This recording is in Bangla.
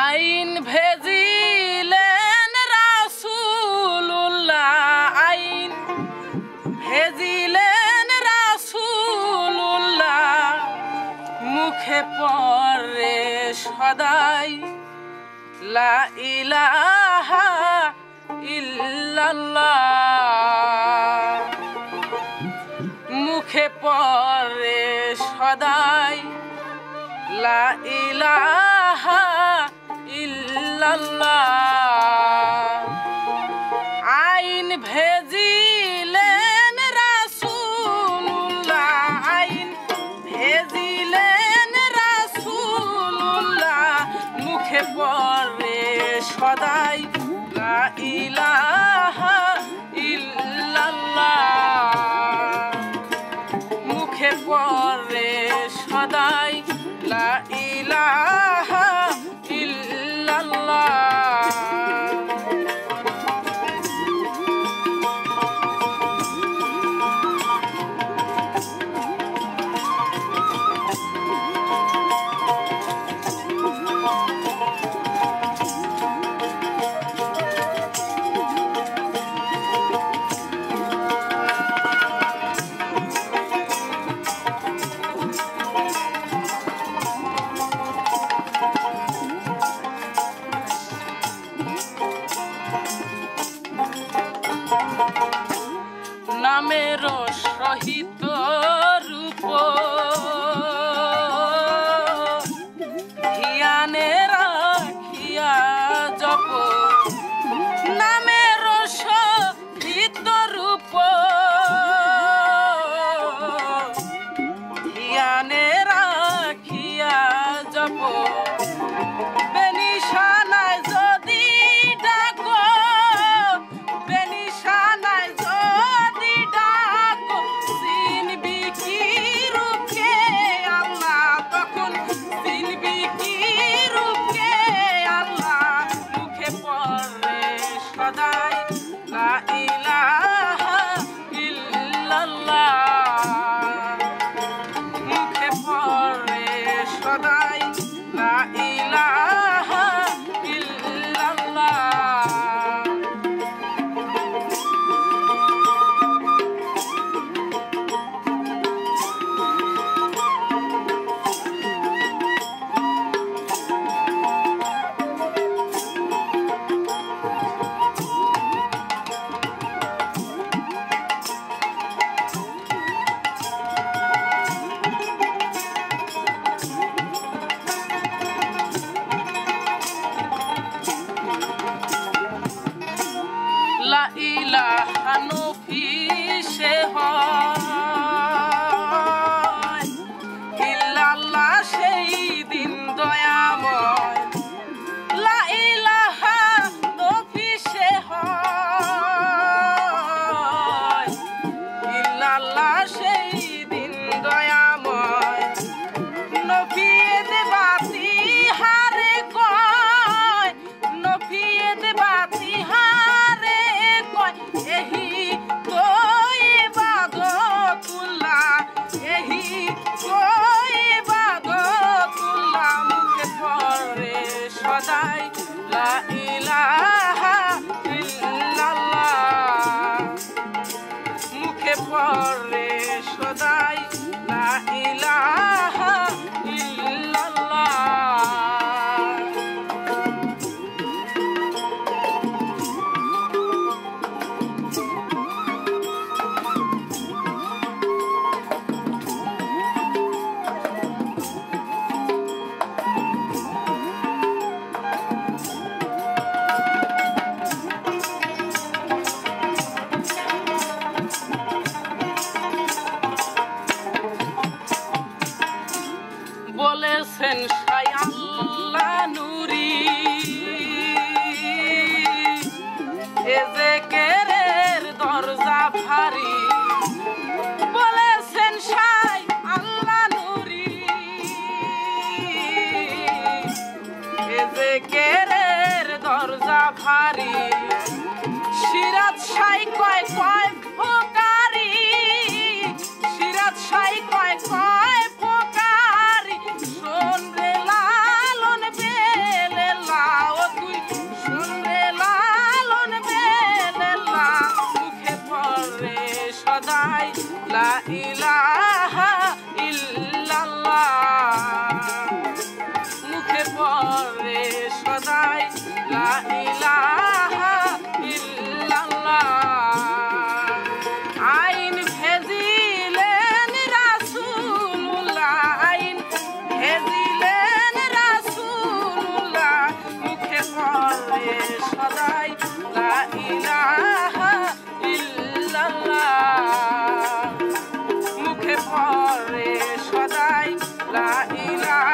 আইন ভেজিলেন রাসূলুল্লাহ, আইন ভেজিলেন রাসূলুল্লাহ, মুখে পড়ে সদাই লা ইলাহা ইল্লাল্লাহ, মুখে পড়ে সদাই লা ইলাহা ইল্লাল্লাহ। আইন ভেজিলেন রাসূলুল্লাহ, আইন ভেজিলেন রাসূলুল্লাহ, মুখে পড়ে সদাই লা ইলাহা ইল্লাল্লাহ, মুখে পড়ে সদাই লা ইলাহা ইল্লাল্লাহ। নামের সহিত রূপ ধ্যানে রাখিয়া জপ, নামের সহিত রূপ ধ্যানে রাখিয়া জপ, বেনিশানায় যদি ডাকো, বেনিশানায় যদি ডাকো, চিনবি কি রূপকে আল্লাহ, তখন চিনবি কি রূপকে আল্লাহ, মুখে পড়ে সদাই লা ইলাহা ইল্লাল্লাহ, মুখে পড়ে সদাই লা ইলাহা ইল্লাল্লাহ। লা ইলাহা নফিসে হয়, ইল্লাল্লাহ সেই দিন দয়াময়, লা ইলাহা নফিসে হয়, ইল্লাল্লাহ সেই দিন দয়াময়, নফিয়েদ বাতি হারে কয়, নফিয়েদ বাতি হারে কয়, এহি তো ইবাদতুল্লাহ, এহি তো ইবাদতুল্লাহ, মুখে পড়ে সদাই লা ইলাহা ইল্লাল্লাহ, মুখে পড়ে সদাই লা ইলাহা ইল্লাল্লাহ। বলেছেন শাহ আল্লাহ নূরি, এ জিকিরের দরজা ভারী, বলেছেন শাহ আল্লাহ নূরি, এ জিকিরের দরজা ভারী, সিরাজ শাহ কয় কয় ফোকারি, সিরাজ শাহ কয় কয় ফোকারি, শোন রে লালন বেল দিলা